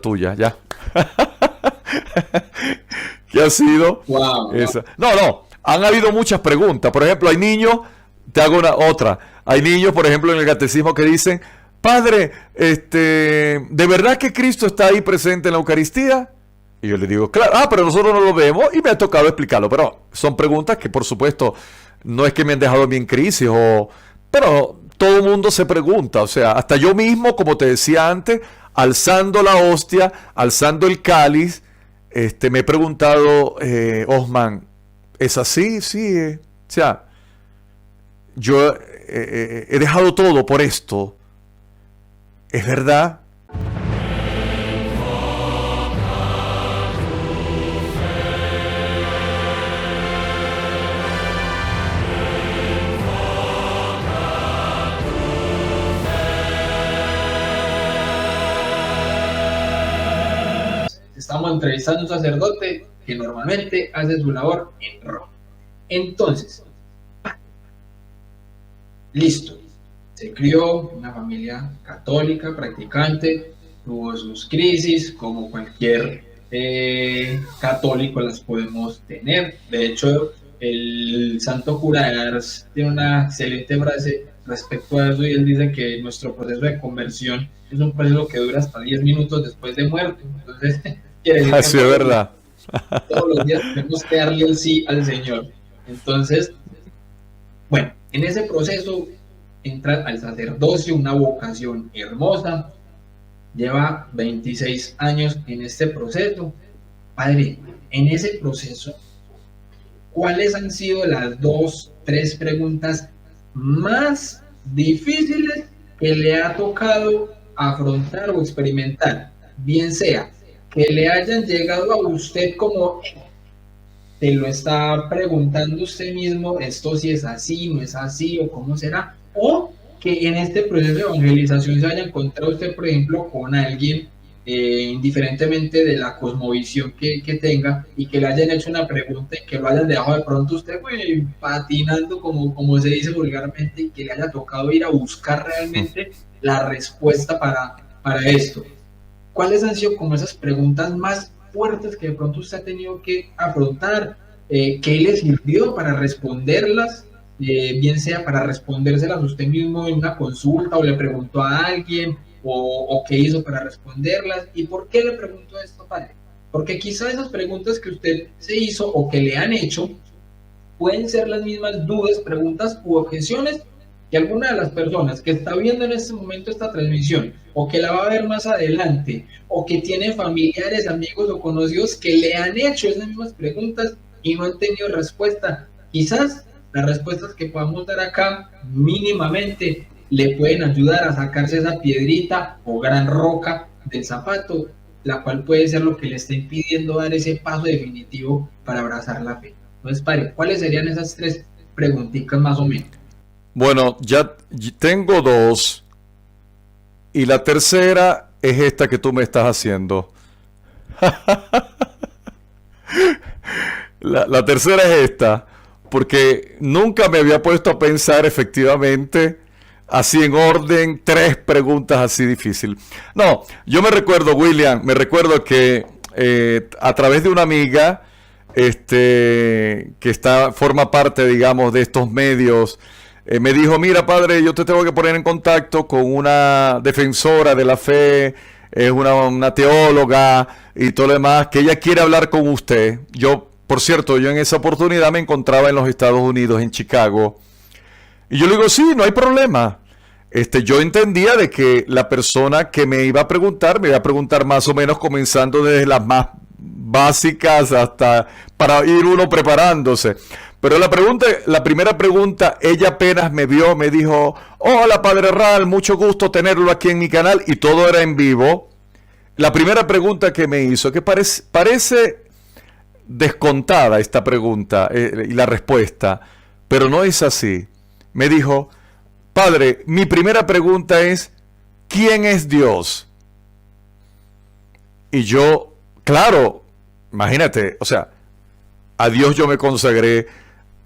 tuya, ya. ¿Qué ha sido? Wow, wow. Esa? No, no, han habido muchas preguntas. Por ejemplo, hay niños, te hago una otra. Hay niños, por ejemplo, en el catecismo que dicen, padre, ¿de verdad que Cristo está ahí presente en la Eucaristía? Y yo le digo, claro, pero nosotros no lo vemos y me ha tocado explicarlo. Pero son preguntas que, por supuesto, no es que me han dejado a mí en crisis, pero todo el mundo se pregunta. O sea, hasta yo mismo, como te decía antes, alzando la hostia, alzando el cáliz, me he preguntado, Osman, ¿es así? Sí. O sea, yo he dejado todo por esto. ¿Es verdad? Estamos entrevistando a un sacerdote que normalmente hace su labor en Roma. Entonces, listo. Se crió en una familia católica, practicante, tuvo sus crisis, como cualquier católico las podemos tener. De hecho, el santo cura de Ars tiene una excelente frase respecto a eso y él dice que nuestro proceso de conversión es un proceso que dura hasta 10 minutos después de muerte. Entonces, quiere decir Así que es verdad. todos los días tenemos que darle el sí al Señor. Entonces, bueno, en ese proceso entra al sacerdocio, una vocación hermosa, lleva 26 años en este proceso. Padre, en ese proceso, ¿cuáles han sido las 2, 3 preguntas más difíciles que le ha tocado afrontar o experimentar? Bien sea que le hayan llegado a usted como te lo está preguntando usted mismo, esto si es así, no es así, o cómo será, o que en este proceso de evangelización se haya encontrado usted, por ejemplo, con alguien, indiferentemente de la cosmovisión que tenga, y que le hayan hecho una pregunta y que lo hayan dejado de pronto usted patinando, como se dice vulgarmente, y que le haya tocado ir a buscar realmente la respuesta para esto. ¿Cuáles han sido como esas preguntas más fuertes que de pronto usted ha tenido que afrontar? ¿Qué le sirvió para responderlas? Bien sea para respondérselas usted mismo en una consulta o le preguntó a alguien o qué hizo para responderlas. ¿Y por qué le preguntó esto, padre? Porque quizá esas preguntas que usted se hizo o que le han hecho pueden ser las mismas dudas, preguntas u objeciones que alguna de las personas que está viendo en este momento esta transmisión o que la va a ver más adelante o que tiene familiares, amigos o conocidos que le han hecho esas mismas preguntas y no han tenido respuesta. Quizás las respuestas que podamos dar acá mínimamente le pueden ayudar a sacarse esa piedrita o gran roca del zapato, la cual puede ser lo que le está impidiendo dar ese paso definitivo para abrazar la fe. Entonces, padre, ¿cuáles serían esas 3 preguntitas más o menos? Bueno, ya tengo 2 y la tercera es esta que tú me estás haciendo. La tercera es esta, porque nunca me había puesto a pensar efectivamente así en orden 3 preguntas así difíciles. No, yo me recuerdo, William, que a través de una amiga que forma parte, digamos, de estos medios, me dijo, mira padre, yo te tengo que poner en contacto con una defensora de la fe, es una teóloga y todo lo demás, que ella quiere hablar con usted. Por cierto, yo en esa oportunidad me encontraba en los Estados Unidos, en Chicago, y yo le digo, sí, no hay problema. Yo entendía de que la persona que me iba a preguntar más o menos comenzando desde las más básicas hasta para ir uno preparándose. Pero la primera pregunta, ella apenas me vio, me dijo, hola padre Ral, mucho gusto tenerlo aquí en mi canal, y todo era en vivo. La primera pregunta que me hizo, que parece descontada esta pregunta y la respuesta, pero no es así. Me dijo, padre, mi primera pregunta es, ¿quién es Dios? Y yo, claro, imagínate, o sea, a Dios yo me consagré,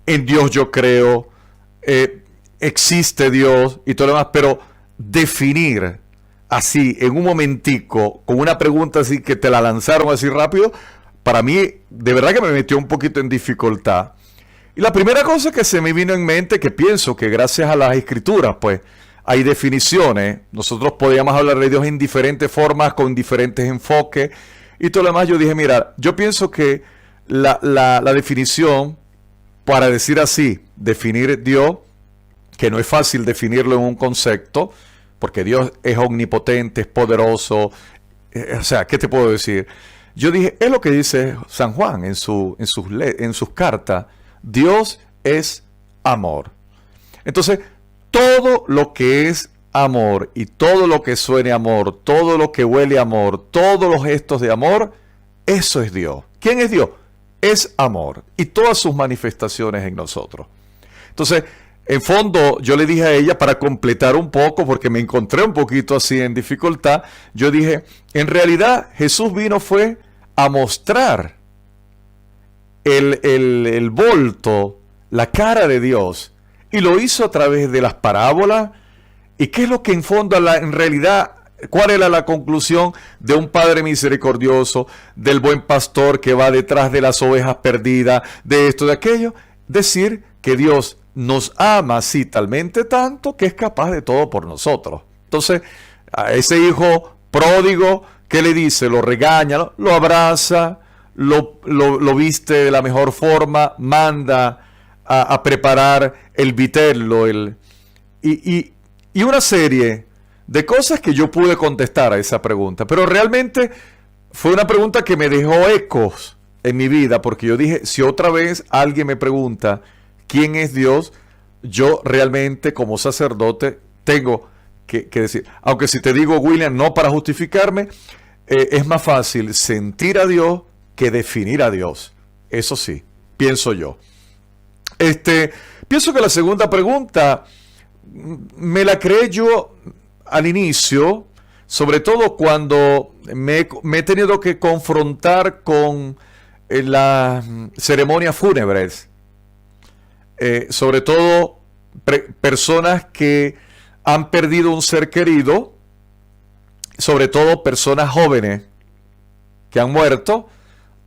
en Dios yo creo, existe Dios y todo lo demás, pero definir así, en un momentico, con una pregunta así que te la lanzaron así rápido, para mí, de verdad que me metió un poquito en dificultad. Y la primera cosa que se me vino en mente, que pienso que gracias a las escrituras, pues, hay definiciones. Nosotros podíamos hablar de Dios en diferentes formas, con diferentes enfoques, y todo lo demás. Yo dije, mira, yo pienso que la definición, para decir así, definir Dios, que no es fácil definirlo en un concepto, porque Dios es omnipotente, es poderoso, o sea, ¿qué te puedo decir? Yo dije, es lo que dice San Juan en sus cartas, Dios es amor. Entonces, todo lo que es amor y todo lo que suene amor, todo lo que huele amor, todos los gestos de amor, eso es Dios. ¿Quién es Dios? Es amor y todas sus manifestaciones en nosotros. Entonces, en fondo, yo le dije a ella, para completar un poco, porque me encontré un poquito así en dificultad, yo dije, en realidad Jesús vino fue a mostrar el volto, la cara de Dios, y lo hizo a través de las parábolas. ¿Y qué es lo que en fondo, en realidad, cuál era la conclusión de un Padre misericordioso, del buen pastor que va detrás de las ovejas perdidas, de esto, de aquello? Decir que Dios nos ama así talmente tanto que es capaz de todo por nosotros. Entonces, a ese hijo pródigo, ¿qué le dice? Lo regaña, lo abraza, lo viste de la mejor forma, manda a preparar el vitello, y una serie de cosas que yo pude contestar a esa pregunta. Pero realmente fue una pregunta que me dejó ecos en mi vida, porque yo dije, si otra vez alguien me pregunta quién es Dios, yo realmente como sacerdote tengo que decir, aunque si te digo, William, no para justificarme, es más fácil sentir a Dios que definir a Dios. Eso sí, pienso yo. Pienso que la segunda pregunta me la creé yo al inicio, sobre todo cuando me he tenido que confrontar con las ceremonias fúnebres. Sobre todo personas que han perdido un ser querido, sobre todo personas jóvenes que han muerto,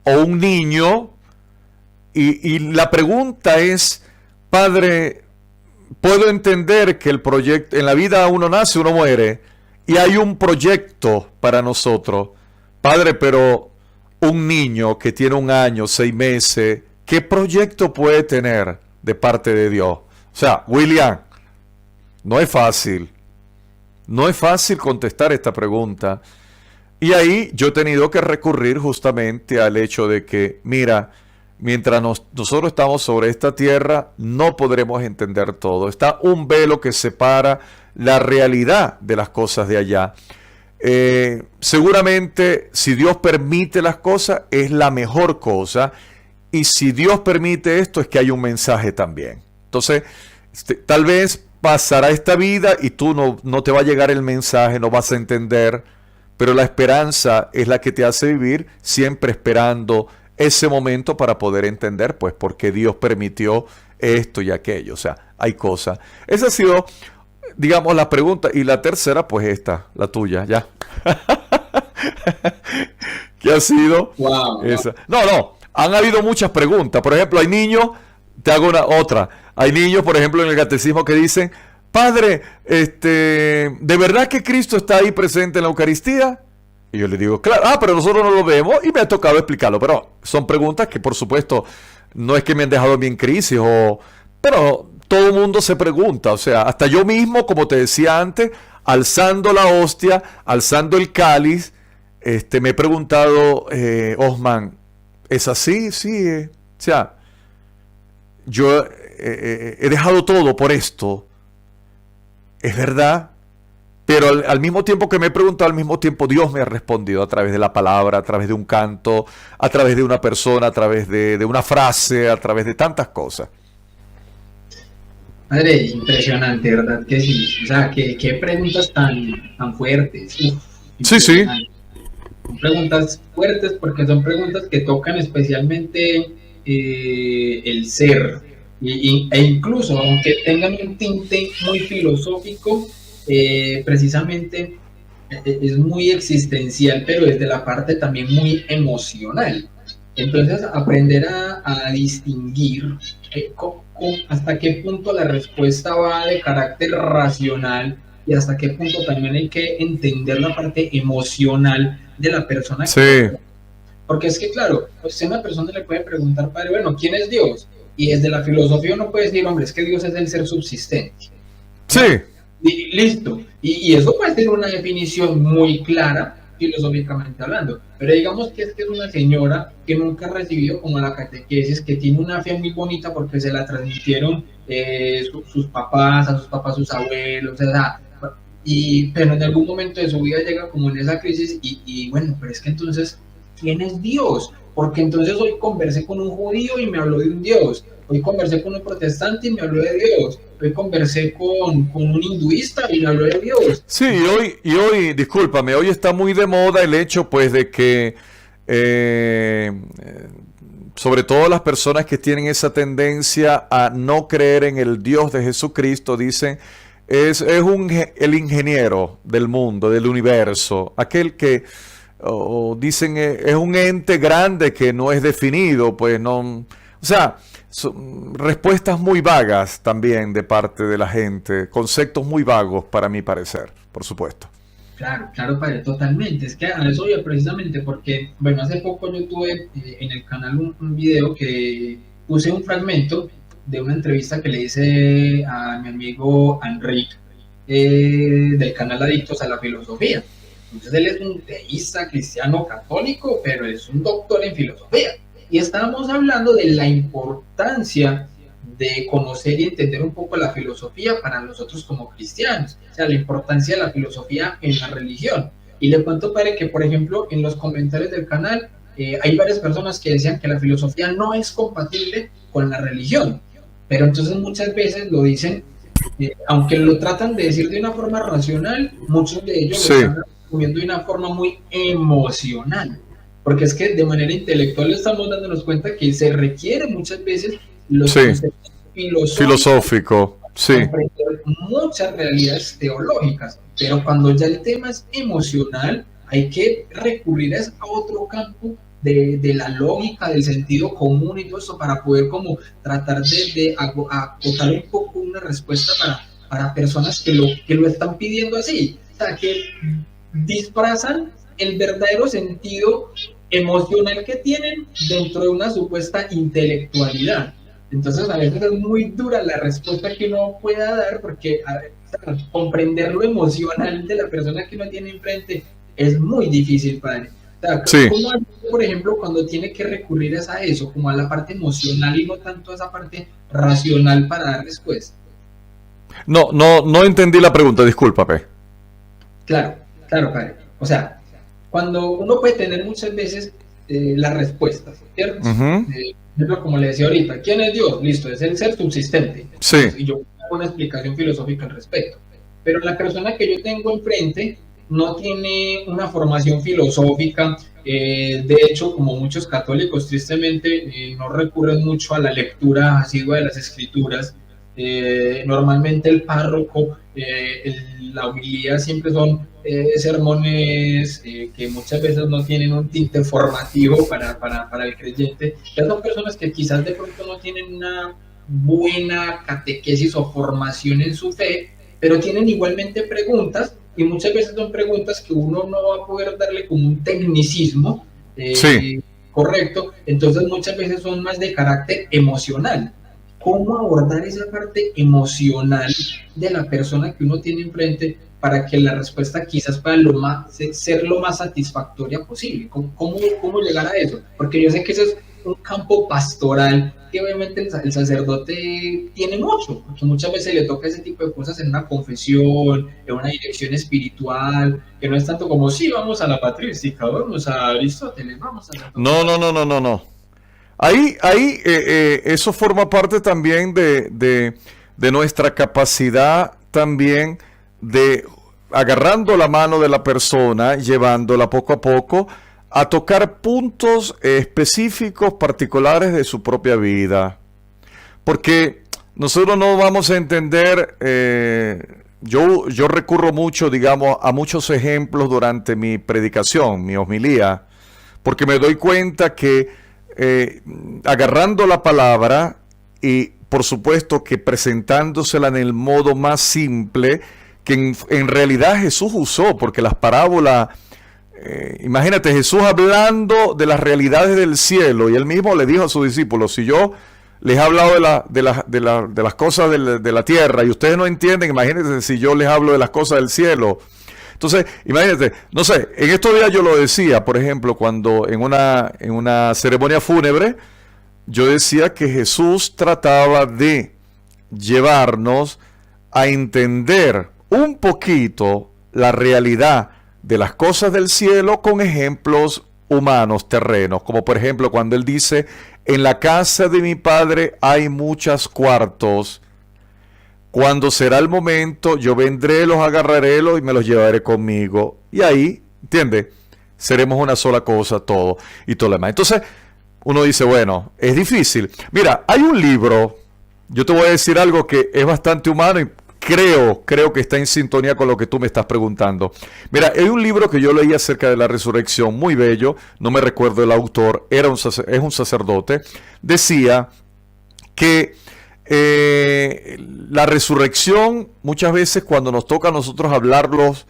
o un niño, y la pregunta es, Padre, puedo entender que el proyecto, en la vida uno nace, uno muere, y hay un proyecto para nosotros, Padre, pero un niño que tiene 1 año, 6 meses, ¿qué proyecto puede tener de parte de Dios? O sea, William, no es fácil contestar esta pregunta. Y ahí yo he tenido que recurrir justamente al hecho de que, mira, mientras nosotros estamos sobre esta tierra, no podremos entender todo. Está un velo que separa la realidad de las cosas de allá. Seguramente, si Dios permite las cosas, es la mejor cosa. Y si Dios permite esto, es que hay un mensaje también. Entonces, tal vez pasará esta vida y tú no te va a llegar el mensaje, no vas a entender, pero la esperanza es la que te hace vivir siempre esperando ese momento para poder entender, pues, por qué Dios permitió esto y aquello. O sea, hay cosas. Esa ha sido, digamos, la pregunta. Y la tercera, pues esta, la tuya, ya. ¿Qué ha sido? Wow. Esa. No. Han habido muchas preguntas. Por ejemplo, hay niños, te hago otra. Hay niños, por ejemplo, en el catecismo que dicen, Padre, ¿de verdad que Cristo está ahí presente en la Eucaristía? Y yo le digo, claro, pero nosotros no lo vemos, y me ha tocado explicarlo. Pero son preguntas que, por supuesto, no es que me han dejado bien crisis, pero todo el mundo se pregunta. O sea, hasta yo mismo, como te decía antes, alzando la hostia, alzando el cáliz, me he preguntado, Osman, ¿es así? Sí. O sea, yo he dejado todo por esto. Es verdad. Pero al mismo tiempo que me he preguntado, al mismo tiempo Dios me ha respondido a través de la palabra, a través de un canto, a través de una persona, a través de una frase, a través de tantas cosas. Madre, impresionante, ¿verdad? Que sí. O sea, qué preguntas tan fuertes. Uf, Sí. Son preguntas fuertes porque son preguntas que tocan especialmente el ser. E incluso, aunque tengan un tinte muy filosófico, precisamente es muy existencial, pero desde la parte también muy emocional. Entonces, aprender a distinguir hasta qué punto la respuesta va de carácter racional y hasta qué punto también hay que entender la parte emocional de la persona que lo Sí, pregunta. Porque es que, claro, pues a una persona le puede preguntar, padre, bueno, ¿quién es Dios? Y desde la filosofía uno puede decir, hombre, es que Dios es el ser subsistente. sí, ¿Ya? Y listo. Y eso puede ser una definición muy clara, filosóficamente hablando. Pero digamos que es una señora que nunca ha recibido como la catequesis, que tiene una fe muy bonita porque se la transmitieron sus papás, a sus papás, sus abuelos, o sea, pero en algún momento de su vida llega como en esa crisis y bueno, pero es que entonces, ¿quién es Dios? Porque entonces hoy conversé con un judío y me habló de un Dios, hoy conversé con un protestante y me habló de Dios, hoy conversé con un hinduista y me habló de Dios. sí, discúlpame, hoy está muy de moda el hecho, pues, de que, eh, eh, sobre todo las personas que tienen esa tendencia a no creer en el Dios de Jesucristo, dicen, el ingeniero del mundo, del universo, aquel que, dicen, es un ente grande que no es definido, pues no, o sea, son respuestas muy vagas también de parte de la gente, conceptos muy vagos para mi parecer, por supuesto. Claro, claro, padre, totalmente. Es que a eso yo precisamente porque, bueno, hace poco yo tuve en el canal un video que puse un fragmento de una entrevista que le hice a mi amigo Enrique del canal Adictos a la Filosofía. Entonces él es un teísta cristiano católico, pero es un doctor en filosofía. Y estábamos hablando de la importancia de conocer y entender un poco la filosofía para nosotros como cristianos, o sea, la importancia de la filosofía en la religión. Y le cuento, padre, que por ejemplo en los comentarios del canal hay varias personas que decían que la filosofía no es compatible con la religión, pero entonces muchas veces lo dicen, aunque lo tratan de decir de una forma racional, muchos de ellos lo Sí, están asumiendo de una forma muy emocional, porque es que de manera intelectual estamos dándonos cuenta que se requiere muchas veces los sí, conceptos filosóficos filosófico, sí, comprender muchas realidades teológicas, pero cuando ya el tema es emocional, hay que recurrir a otro campo de la lógica, del sentido común y todo eso para poder como tratar de acotar un poco una respuesta para personas que lo están pidiendo así, o sea, que disfrazan el verdadero sentido emocional que tienen dentro de una supuesta intelectualidad. Entonces a veces es muy dura la respuesta que uno pueda dar porque comprender lo emocional de la persona que uno tiene enfrente es muy difícil, padre. O sea, sí. ¿cómo hace, por ejemplo, cuando tiene que recurrir a eso, como a la parte emocional y no tanto a esa parte racional para dar respuesta? No, no, no entendí la pregunta, discúlpame. Claro, claro, padre. O sea, cuando uno puede tener muchas veces las respuestas, ¿cierto? Ujú, Como le decía ahorita, ¿quién es Dios? Listo, es el ser subsistente. sí, Y yo hago una explicación filosófica al respecto. Pero la persona que yo tengo enfrente no tiene una formación filosófica. De hecho, como muchos católicos, tristemente, no recurren mucho a la lectura asidua de las escrituras. Normalmente el párroco, la homilía siempre son sermones que muchas veces no tienen un tinte formativo para el creyente. Ya son personas que quizás de pronto no tienen una buena catequesis o formación en su fe, pero tienen igualmente preguntas y muchas veces son preguntas que uno no va a poder darle como un tecnicismo sí. correcto, entonces muchas veces son más de carácter emocional. ¿Cómo abordar esa parte emocional de la persona que uno tiene enfrente para que la respuesta quizás pueda ser lo más satisfactoria posible? ¿Cómo llegar a eso? Porque yo sé que eso es un campo pastoral que obviamente el sacerdote tiene mucho, porque muchas veces le toca ese tipo de cosas en una confesión, en una dirección espiritual, que no es tanto como, sí, vamos a la patrística, vamos a Aristóteles, vamos a Santo No, Tomás. no, no, no, no, no. Eso forma parte también de nuestra capacidad también de agarrando la mano de la persona, llevándola poco a poco a tocar puntos específicos, particulares de su propia vida. Porque nosotros no vamos a entender yo recurro mucho, digamos, a muchos ejemplos durante mi predicación, mi homilía, porque me doy cuenta que agarrando la palabra y por supuesto que presentándosela en el modo más simple que en realidad Jesús usó, porque las parábolas, imagínate Jesús hablando de las realidades del cielo, y él mismo le dijo a sus discípulos: si yo les he hablado de las cosas de la tierra y ustedes no entienden, imagínense si yo les hablo de las cosas del cielo. Entonces, imagínate, no sé, en estos días yo lo decía, por ejemplo, cuando en una ceremonia fúnebre, yo decía que Jesús trataba de llevarnos a entender un poquito la realidad de las cosas del cielo con ejemplos humanos, terrenos, como por ejemplo cuando él dice: en la casa de mi padre hay muchos cuartos, cuando será el momento yo vendré, los agarraré y me los llevaré conmigo, y ahí, ¿entiendes? Seremos una sola cosa todo y todo lo demás. Entonces uno dice, bueno, es difícil. Mira, hay un libro, yo te voy a decir algo que es bastante humano y creo que está en sintonía con lo que tú me estás preguntando. Mira, hay un libro que yo leí acerca de la resurrección, muy bello, no me recuerdo el autor, es un sacerdote, decía que la resurrección, muchas veces cuando nos toca a nosotros hablarlos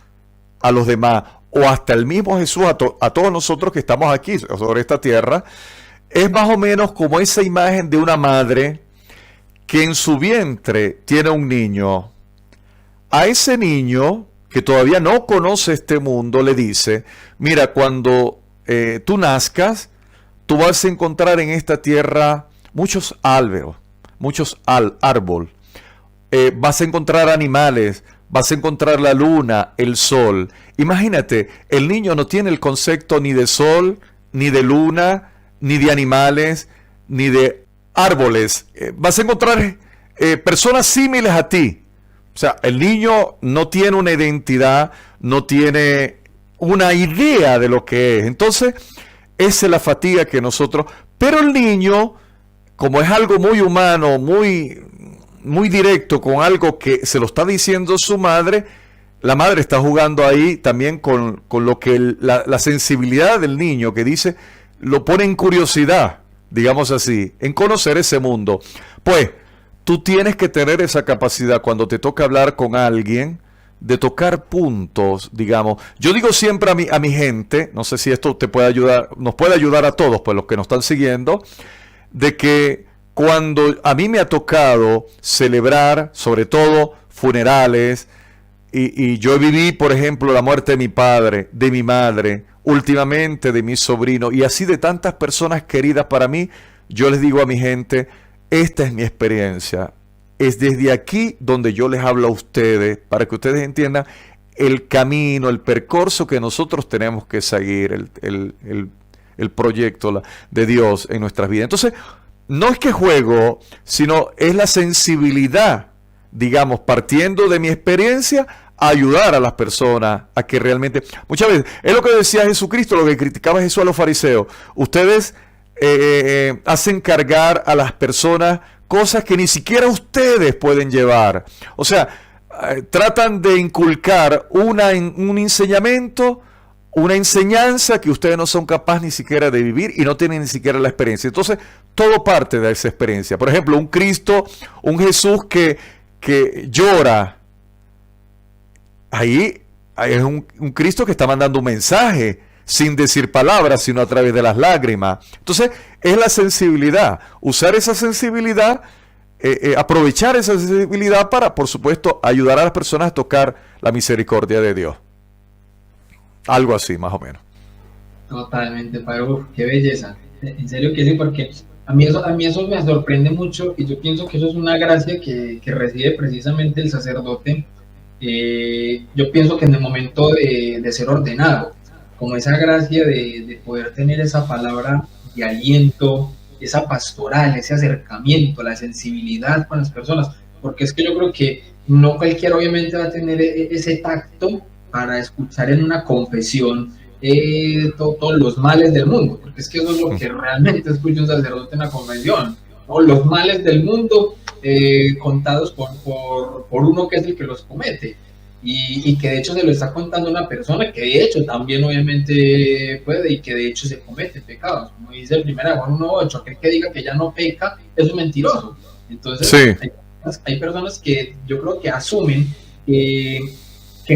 a los demás, o hasta el mismo Jesús, a todos nosotros que estamos aquí sobre esta tierra, es más o menos como esa imagen de una madre que en su vientre tiene un niño. A ese niño, que todavía no conoce este mundo, le dice: mira, cuando tú nazcas, tú vas a encontrar en esta tierra muchos árboles, vas a encontrar animales, vas a encontrar la luna, el sol. Imagínate, el niño no tiene el concepto ni de sol, ni de luna, ni de animales, ni de árboles. Vas a encontrar personas similares a ti. O sea, el niño no tiene una identidad, no tiene una idea de lo que es. Entonces, esa es la fatiga que nosotros... Pero el niño, como es algo muy humano, muy directo, con algo que se lo está diciendo su madre, la madre está jugando ahí también con lo que la sensibilidad del niño, que dice, lo pone en curiosidad, digamos así, en conocer ese mundo. Pues, tú tienes que tener esa capacidad cuando te toca hablar con alguien, de tocar puntos, digamos. Yo digo siempre a mi gente, no sé si esto te puede ayudar, nos puede ayudar a todos, pues los que nos están siguiendo, de que cuando a mí me ha tocado celebrar, sobre todo funerales, y yo viví, por ejemplo, la muerte de mi padre, de mi madre, últimamente de mi sobrino, y así de tantas personas queridas para mí, yo les digo a mi gente: esta es mi experiencia. Es desde aquí donde yo les hablo a ustedes, para que ustedes entiendan el camino, el percurso que nosotros tenemos que seguir, el proyecto de Dios en nuestras vidas. Entonces, no es que juego, sino es la sensibilidad, digamos, partiendo de mi experiencia, a ayudar a las personas a que realmente... Muchas veces, es lo que decía Jesucristo, lo que criticaba Jesús a los fariseos. Ustedes hacen cargar a las personas cosas que ni siquiera ustedes pueden llevar. O sea, tratan de inculcar un enseñamiento, una enseñanza que ustedes no son capaces ni siquiera de vivir y no tienen ni siquiera la experiencia. Entonces, todo parte de esa experiencia. Por ejemplo, un Cristo, un Jesús que llora, ahí es un Cristo que está mandando un mensaje, sin decir palabras, sino a través de las lágrimas. Entonces, es la sensibilidad. Usar esa sensibilidad, aprovechar esa sensibilidad para, por supuesto, ayudar a las personas a tocar la misericordia de Dios. Algo así, más o menos. Totalmente, Pablo, qué belleza. En serio que sí, porque a mí eso me sorprende mucho, y yo pienso que eso es una gracia que recibe precisamente el sacerdote. Yo pienso que en el momento de ser ordenado, como esa gracia de poder tener esa palabra de aliento, esa pastoral, ese acercamiento, la sensibilidad con las personas, porque es que yo creo que no cualquiera obviamente va a tener ese tacto para escuchar en una confesión todos los males del mundo, porque es que eso es lo que realmente escucha un sacerdote en la confesión, ¿no? Los males del mundo contados por uno que es el que los comete. y que de hecho se lo está contando una persona que de hecho también obviamente puede y que de hecho se comete pecados. Como dice el 1 Juan 1:8, aquel que diga que ya no peca es un mentiroso. Entonces Sí, hay personas que yo creo que asumen que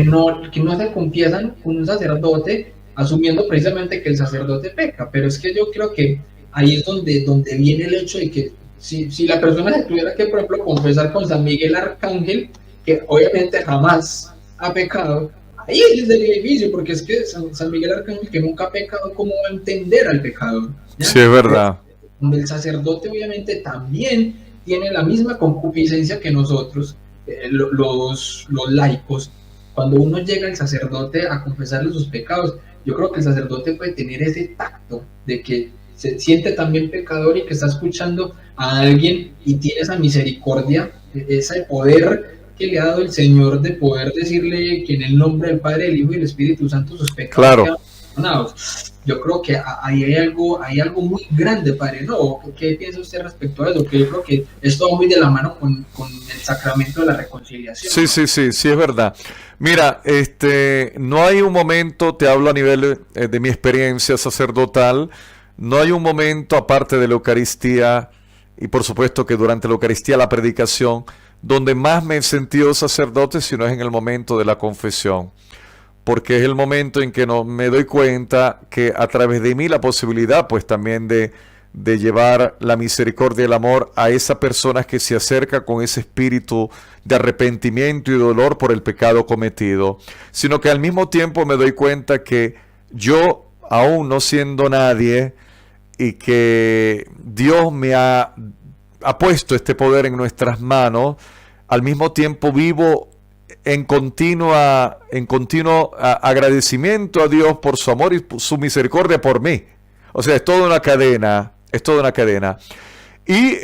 no se confiesan con un sacerdote asumiendo precisamente que el sacerdote peca, pero es que yo creo que ahí es donde viene el hecho de que si la persona se tuviera que, por ejemplo, confesar con San Miguel Arcángel, que obviamente jamás ha pecado, ahí es el difícil, porque es que San Miguel Arcángel, que nunca ha pecado, ¿cómo va a entender al pecador? ¿Ya? sí, es verdad. Donde el sacerdote obviamente también tiene la misma concupiscencia que nosotros, los laicos. Cuando uno llega al sacerdote a confesarle sus pecados, yo creo que el sacerdote puede tener ese tacto de que se siente también pecador y que está escuchando a alguien y tiene esa misericordia, ese poder que le ha dado el Señor de poder decirle que en el nombre del Padre, del Hijo y del Espíritu Santo sus pecados Claro. quedan perdonados. Yo creo que ahí hay algo muy grande, Padre, ¿no? ¿Qué piensa usted respecto a eso? Que yo creo que esto va muy de la mano con el sacramento de la reconciliación, Sí, ¿no? sí, sí, sí, es verdad. Mira, no hay un momento, te hablo a nivel de mi experiencia sacerdotal, no hay un momento aparte de la Eucaristía y por supuesto que durante la Eucaristía la predicación, donde más me he sentido sacerdote, sino es en el momento de la confesión, porque es el momento en que no, me doy cuenta que a través de mí la posibilidad pues también de llevar la misericordia y el amor a esa persona que se acerca con ese espíritu de arrepentimiento y dolor por el pecado cometido, sino que al mismo tiempo me doy cuenta que yo, aún no siendo nadie, y que Dios ha puesto este poder en nuestras manos, al mismo tiempo vivo en continuo agradecimiento a Dios por su amor y su misericordia por mí. O sea, es toda una cadena, es toda una cadena. Y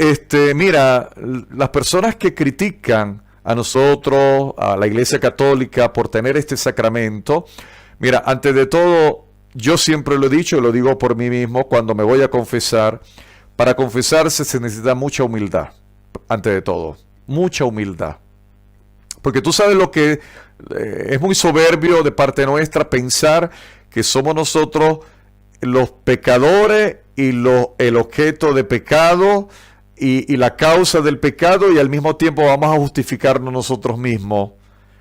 mira, las personas que critican a nosotros, a la Iglesia Católica por tener este sacramento, mira, antes de todo, yo siempre lo he dicho y lo digo por mí mismo, cuando me voy a confesar, para confesarse se necesita mucha humildad, antes de todo, mucha humildad. Porque tú sabes lo que es muy soberbio de parte nuestra pensar que somos nosotros los pecadores y el objeto de pecado y la causa del pecado y al mismo tiempo vamos a justificarnos nosotros mismos.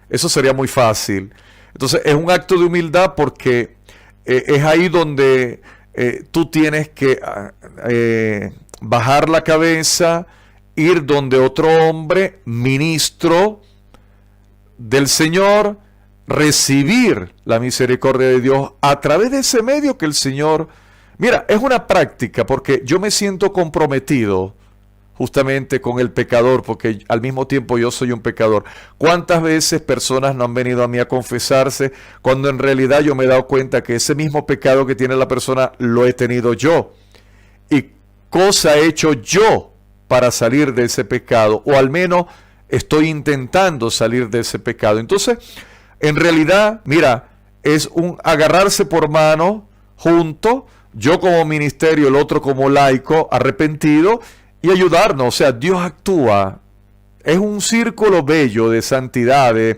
Eso sería muy fácil. Entonces es un acto de humildad porque es ahí donde tú tienes que bajar la cabeza, ir donde otro hombre, ministro del Señor, recibir la misericordia de Dios a través de ese medio que el Señor... Mira, es una práctica porque yo me siento comprometido justamente con el pecador, porque al mismo tiempo yo soy un pecador. ¿Cuántas veces personas no han venido a mí a confesarse cuando en realidad yo me he dado cuenta que ese mismo pecado que tiene la persona lo he tenido yo? ¿Y cosa he hecho yo para salir de ese pecado? O al menos estoy intentando salir de ese pecado. Entonces, en realidad, mira, es un agarrarse por mano junto, yo como ministerio, el otro como laico, arrepentido, y ayudarnos. O sea, Dios actúa. Es un círculo bello de santidad, de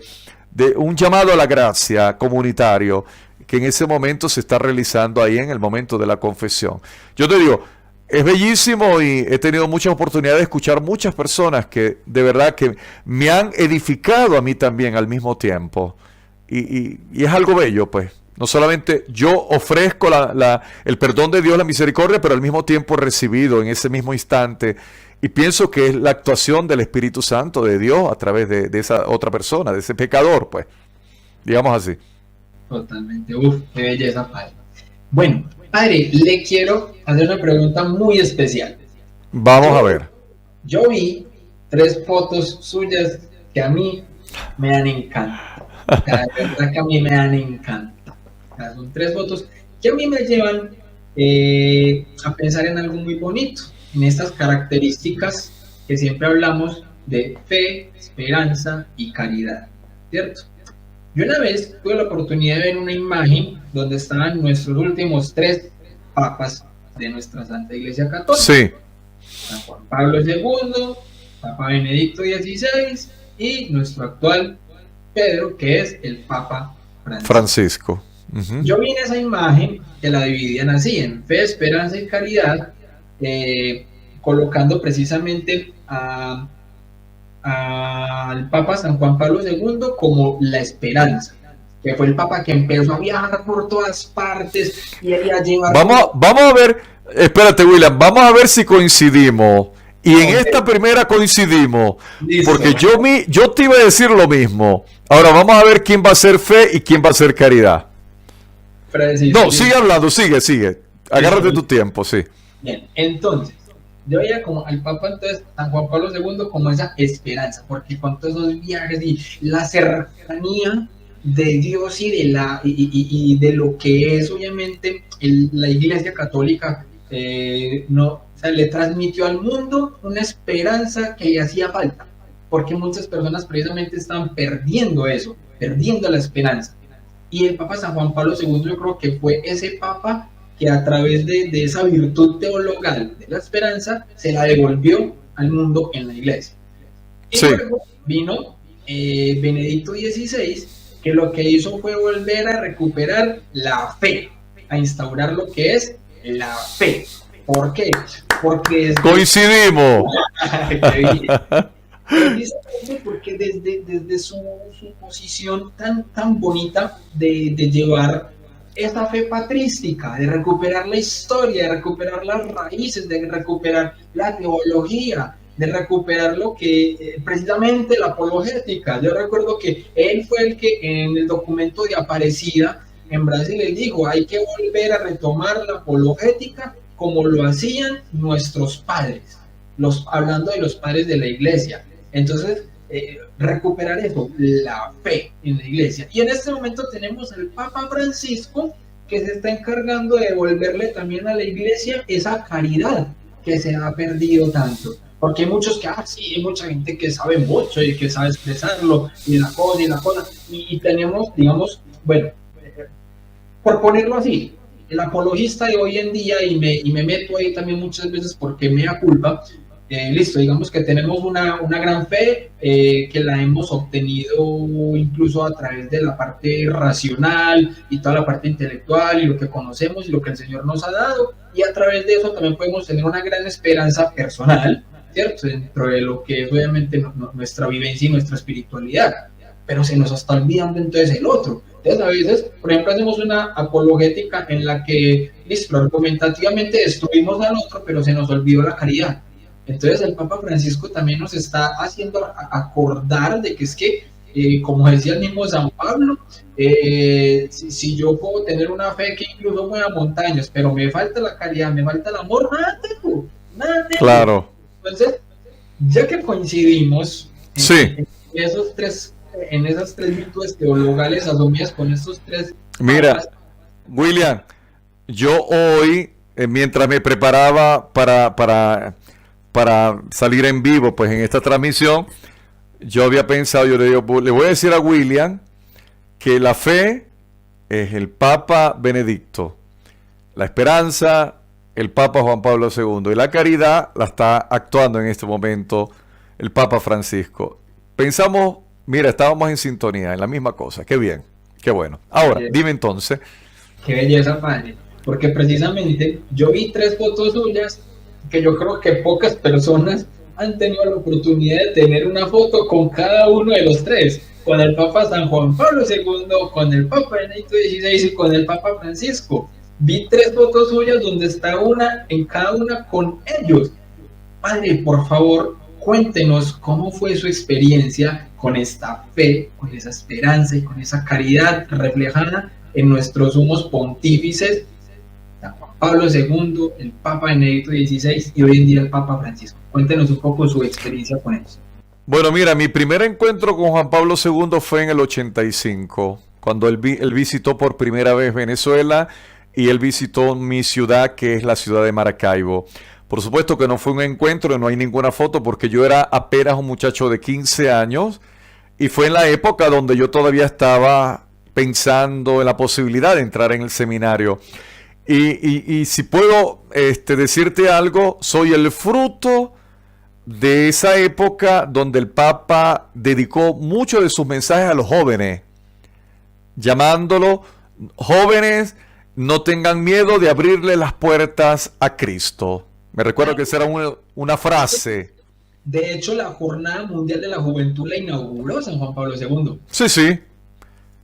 un llamado a la gracia comunitario, que en ese momento se está realizando ahí en el momento de la confesión. Yo te digo, es bellísimo y he tenido muchas oportunidades de escuchar muchas personas que de verdad que me han edificado a mí también al mismo tiempo. Y es algo bello, pues. No solamente yo ofrezco el perdón de Dios, la misericordia, pero al mismo tiempo he recibido en ese mismo instante. Y pienso que es la actuación del Espíritu Santo de Dios a través de esa otra persona, de ese pecador, pues. Digamos así. Totalmente. Uf, qué belleza, padre. Bueno, padre, le quiero hacer una pregunta muy especial. Vamos a ver. Yo vi 3 fotos suyas que a mí me dan encanto. La verdad que a mí me dan encanto. Son 3 fotos que a mí me llevan a pensar en algo muy bonito, en estas características que siempre hablamos de fe, esperanza y caridad, ¿cierto? Yo una vez tuve la oportunidad de ver una imagen donde estaban nuestros últimos 3 papas de nuestra Santa Iglesia Católica. Sí. San Juan Pablo II, Papa Benedicto XVI y nuestro actual Pedro, que es el Papa Francisco. Francisco. Uh-huh. Yo vi en esa imagen que la dividían así, en fe, esperanza y caridad, colocando precisamente al Papa San Juan Pablo II como la esperanza, que fue el Papa que empezó a viajar por todas partes y a llevar... Vamos a ver, espérate William, vamos a ver si coincidimos. Y en esta primera coincidimos. Listo. Porque yo te iba a decir lo mismo. Ahora vamos a ver quién va a ser fe y quién va a ser caridad. Francisco, no, sigue hablando, sigue. Agárrate tu tiempo, sí. Bien, entonces, yo veía como al Papa, entonces, San Juan Pablo II, como esa esperanza, porque con todos esos viajes y la cercanía de Dios y de lo que es, obviamente, la Iglesia Católica, o sea, le transmitió al mundo una esperanza que le hacía falta, porque muchas personas precisamente están perdiendo eso, perdiendo la esperanza. Y el Papa San Juan Pablo II yo creo que fue ese Papa que a través de esa virtud teologal de la esperanza se la devolvió al mundo en la Iglesia. Y sí. Luego vino Benedicto XVI, que lo que hizo fue volver a recuperar la fe, a instaurar lo que es la fe. ¿Por qué? Porque coincidimos. Precisamente porque desde su posición tan bonita de llevar esa fe patrística, de recuperar la historia, de recuperar las raíces, de recuperar la teología, de recuperar lo que precisamente la apologética. Yo recuerdo que él fue el que en el documento de Aparecida en Brasil él dijo, hay que volver a retomar la apologética como lo hacían nuestros padres, hablando de los padres de la Iglesia. Entonces, recuperar eso, la fe en la Iglesia. Y en este momento tenemos al Papa Francisco, que se está encargando de devolverle también a la Iglesia esa caridad que se ha perdido tanto. Porque hay muchos que, sí, hay mucha gente que sabe mucho y que sabe expresarlo, y la cosa, y tenemos, digamos, bueno, por ponerlo así, el apologista de hoy en día, y me meto ahí también muchas veces porque me da culpa, listo, digamos que tenemos una gran fe que la hemos obtenido incluso a través de la parte racional y toda la parte intelectual y lo que conocemos y lo que el Señor nos ha dado, y a través de eso también podemos tener una gran esperanza personal, ¿cierto? Dentro de lo que es obviamente nuestra vivencia y nuestra espiritualidad, pero se nos está olvidando entonces el otro. Entonces a veces, por ejemplo, hacemos una apologética en la que, listo, argumentativamente destruimos al otro, pero se nos olvidó la caridad. Entonces el Papa Francisco también nos está haciendo acordar de que es que, como decía el mismo San Pablo, si yo puedo tener una fe que incluso mueva montañas, pero me falta la caridad, me falta el amor, nada tengo. Claro. Entonces, ya que coincidimos sí. en esas tres virtudes teologales asumidas con estos tres... Mira, William, yo hoy, mientras me preparaba para salir en vivo, pues en esta transmisión, yo había pensado, yo le voy a decir a William que la fe es el Papa Benedicto, la esperanza, el Papa Juan Pablo II, y la caridad la está actuando en este momento el Papa Francisco. Pensamos, mira, estábamos en sintonía, en la misma cosa, qué bien, qué bueno. Ahora, dime entonces. Qué belleza, padre, porque precisamente yo vi 3 fotos suyas que yo creo que pocas personas han tenido la oportunidad de tener una foto con cada uno de los 3, con el Papa San Juan Pablo II, con el Papa Benedicto XVI y con el Papa Francisco. Vi 3 fotos suyas donde está una en cada una con ellos. Padre, por favor, cuéntenos cómo fue su experiencia con esta fe, con esa esperanza y con esa caridad reflejada en nuestros sumos pontífices, San Juan Pablo II, el Papa Benedicto XVI y hoy en día el Papa Francisco. Cuéntenos un poco su experiencia con ellos. Bueno, mira, mi primer encuentro con Juan Pablo II fue en el 85, cuando él visitó por primera vez Venezuela y él visitó mi ciudad, que es la ciudad de Maracaibo. Por supuesto que no fue un encuentro, no hay ninguna foto, porque yo era apenas un muchacho de 15 años y fue en la época donde yo todavía estaba pensando en la posibilidad de entrar en el seminario. Y si puedo decirte algo, soy el fruto de esa época donde el Papa dedicó muchos de sus mensajes a los jóvenes, llamándolo: jóvenes, no tengan miedo de abrirle las puertas a Cristo. Me recuerdo que esa era una frase. De hecho, la Jornada Mundial de la Juventud la inauguró San Juan Pablo II. Sí, sí.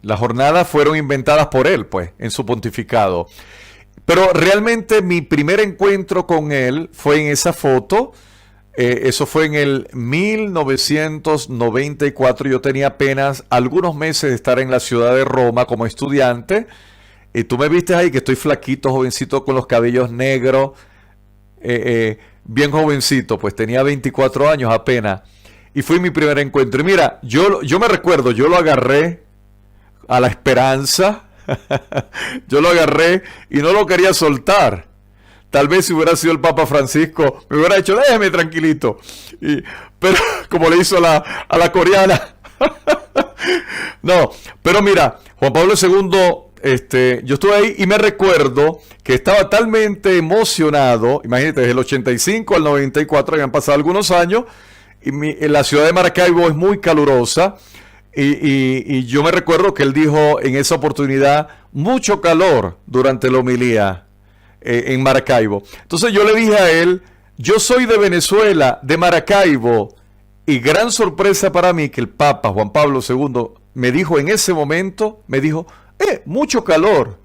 Las jornadas fueron inventadas por él, pues, en su pontificado. Pero realmente mi primer encuentro con él fue en esa foto. Eso fue en el 1994. Yo tenía apenas algunos meses de estar en la ciudad de Roma como estudiante. Y tú me viste ahí que estoy flaquito, jovencito, con los cabellos negros. Bien jovencito, pues tenía 24 años apenas. Y fue mi primer encuentro. Y mira, yo me recuerdo, yo lo agarré a la esperanza. Yo lo agarré y no lo quería soltar. Tal vez si hubiera sido el Papa Francisco, me hubiera dicho: déjeme tranquilito. Pero como le hizo a la coreana. No, pero mira, Juan Pablo II, yo estuve ahí y me recuerdo que estaba talmente emocionado. Imagínate, desde el 85 al 94, habían pasado algunos años, y la ciudad de Maracaibo es muy calurosa. Y yo me recuerdo que él dijo en esa oportunidad: mucho calor durante la homilía en Maracaibo. Entonces yo le dije a él: yo soy de Venezuela, de Maracaibo, y gran sorpresa para mí que el Papa Juan Pablo II me dijo en ese momento, me dijo: mucho calor.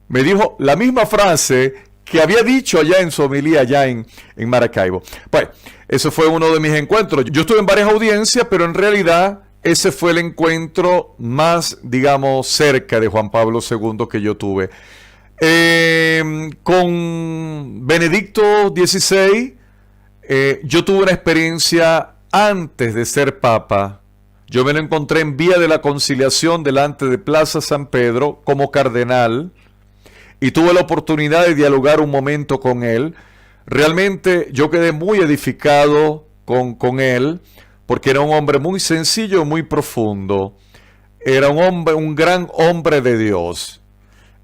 Me dijo la misma frase que había dicho allá en su homilía allá en Maracaibo. Pues eso fue uno de mis encuentros. Yo estuve en varias audiencias, pero en realidad ese fue el encuentro más, digamos, cerca de Juan Pablo II que yo tuve. Con Benedicto XVI, yo tuve una experiencia antes de ser papa. Yo me lo encontré en Vía de la Conciliación delante de Plaza San Pedro como cardenal y tuve la oportunidad de dialogar un momento con él. Realmente yo quedé muy edificado con él, porque era un hombre muy sencillo, muy profundo. Era un gran hombre de Dios.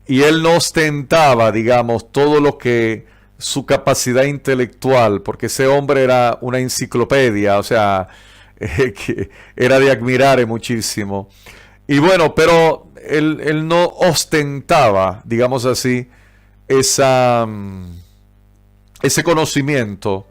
Y él no ostentaba, digamos, todo lo que su capacidad intelectual, porque ese hombre era una enciclopedia, o sea, que era de admirar muchísimo. Y bueno, pero él no ostentaba, digamos así, ese conocimiento